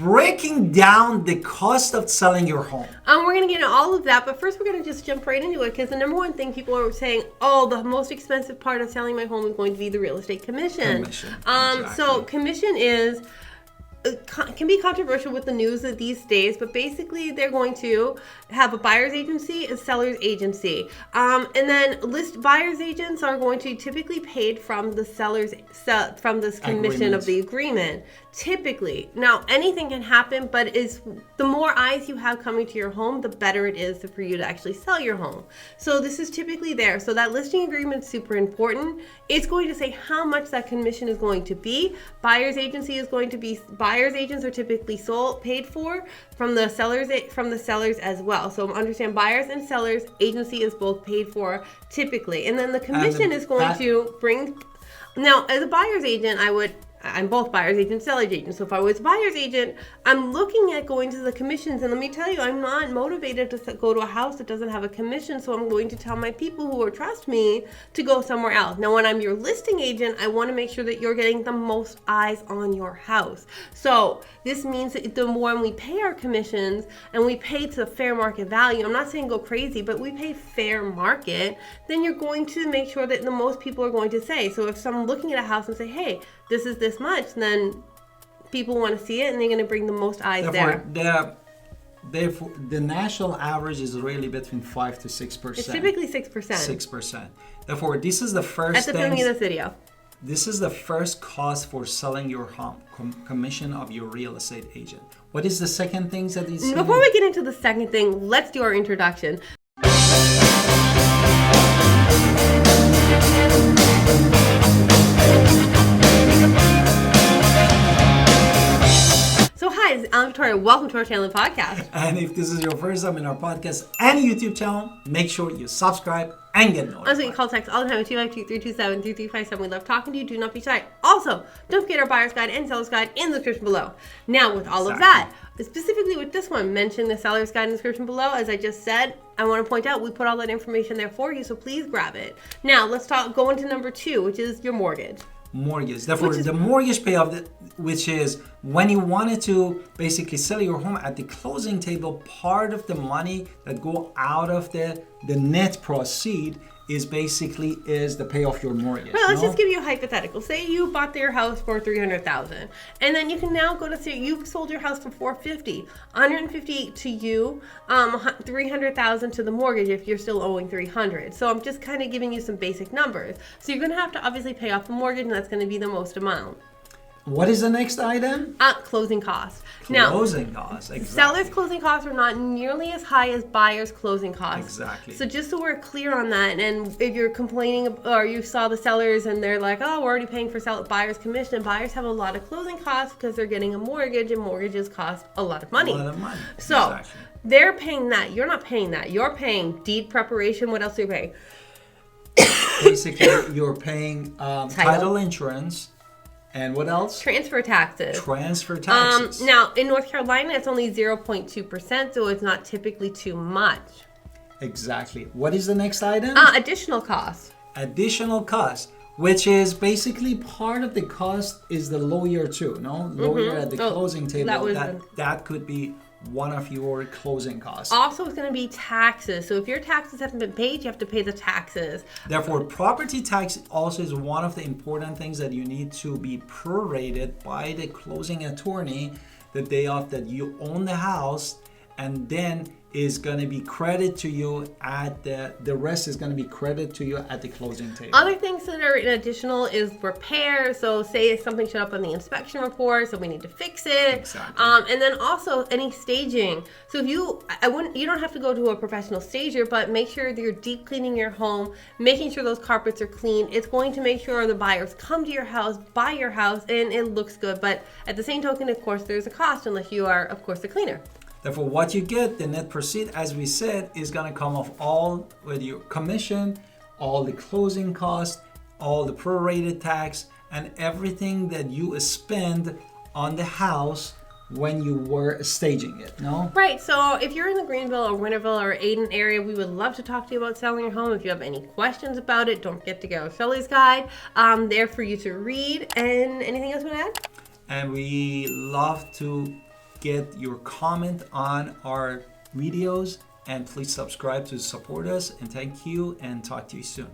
breaking down the cost of selling your home. We're going to get into all of that, but first we're going to just jump right into it because the number one thing people are saying, oh, the most expensive part of selling my home is going to be the real estate commission. Exactly. So commission can be controversial with the news of these days, but basically they're going to have a buyer's agency and seller's agency. And then buyer's agents are going to be typically paid from the from this commission of the agreement. Typically. Now, anything can happen, but the more eyes you have coming to your home, the better it is for you to actually sell your home. So this is typically there. So that listing agreement is super important. It's going to say how much that commission is going to be. Buyer's agents are typically paid for from the sellers as well. So understand buyers and sellers agency is both paid for typically. And then the commission is going to bring. Now, as a buyer's agent, I'm both buyer's agent, seller's agent. So if I was a buyer's agent, I'm looking at going to the commissions. And let me tell you, I'm not motivated to go to a house that doesn't have a commission. So I'm going to tell my people who trust me to go somewhere else. Now, when I'm your listing agent, I want to make sure that you're getting the most eyes on your house. So this means that the more we pay our commissions and we pay to the fair market value, I'm not saying go crazy, but we pay fair market, then you're going to make sure that the most people are going to say. So if someone looking at a house and say, hey, this is this much, then people want to see it and they're going to bring the most eyes there. Therefore, the national average is really between 5 to 6%. It's typically 6%. 6%. Therefore, this is the first at the beginning of this video. This is the first cost for selling your home, commission of your real estate agent. What is the second thing that is? Before we get into the second thing, let's do our introduction. So hi, I'm Victoria. Welcome to our channel and podcast. And if this is your first time in our podcast and YouTube channel, make sure you subscribe and get notified. Also, you can call text all the time at 252-327-3357. We love talking to you. Do not be shy. Also, don't forget our buyer's guide and seller's guide in the description below. Now, with all of that, specifically with this one, mention the seller's guide in the description below. As I just said, I want to point out we put all that information there for you, so please grab it. Now, let's go into number 2, which is your mortgage. Mortgage. Therefore, the mortgage payoff, which is when you wanted to basically sell your home at the closing table, part of the money that go out of the net proceed is the pay off your mortgage. Well, let's just give you a hypothetical. Say you bought your house for $300,000, and then you can now go to say you've sold your house for $450, $150 to you, $300,000 to the mortgage if you're still owing $300. So I'm just kind of giving you some basic numbers. So you're going to have to obviously pay off the mortgage, and that's going to be the most amount. What is the next item? Closing costs. Closing costs, exactly. Sellers' closing costs are not nearly as high as buyers' closing costs. Exactly. So just so we're clear on that, and if you're complaining or you saw the sellers and they're like, oh, we're already paying for buyers' commission, buyers have a lot of closing costs because they're getting a mortgage, and mortgages cost a lot of money. A lot of money. So exactly. They're paying that. You're not paying that. You're paying deed preparation. What else are you paying? Basically, you're paying title insurance. And what else? Transfer taxes. Transfer taxes. Now, in North Carolina, it's only 0.2%, so it's not typically too much. Exactly. What is the next item? Additional costs. Additional costs, which is basically part of the cost is the lawyer too, no? Lawyer at the closing table. That could be one of your closing costs. Also, it's going to be taxes. So if your taxes haven't been paid, you have to pay the taxes. Therefore, property tax also is one of the important things that you need to be prorated by the closing attorney the day of that you own the house, and then is going to be credited to you at the rest is going to be credited to you at the closing table. Other things that are additional is repairs. So say something showed up on the inspection report, so we need to fix it. Exactly. And then also any staging. So if you don't have to go to a professional stager, but make sure that you're deep cleaning your home, making sure those carpets are clean. It's going to make sure the buyers come to your house, buy your house, and it looks good. But at the same token, of course, there's a cost unless you are, of course, the cleaner. Therefore, what you get, the net proceed, as we said, is going to come off all with your commission, all the closing costs, all the prorated tax, and everything that you spend on the house when you were staging it, no? Right. So if you're in the Greenville or Winterville or Ayden area, we would love to talk to you about selling your home. If you have any questions about it, don't forget to go to Shelley's Guide there for you to read. And anything else you want to add? And we love to get your comment on our videos, and please subscribe to support us. And thank you, and talk to you soon.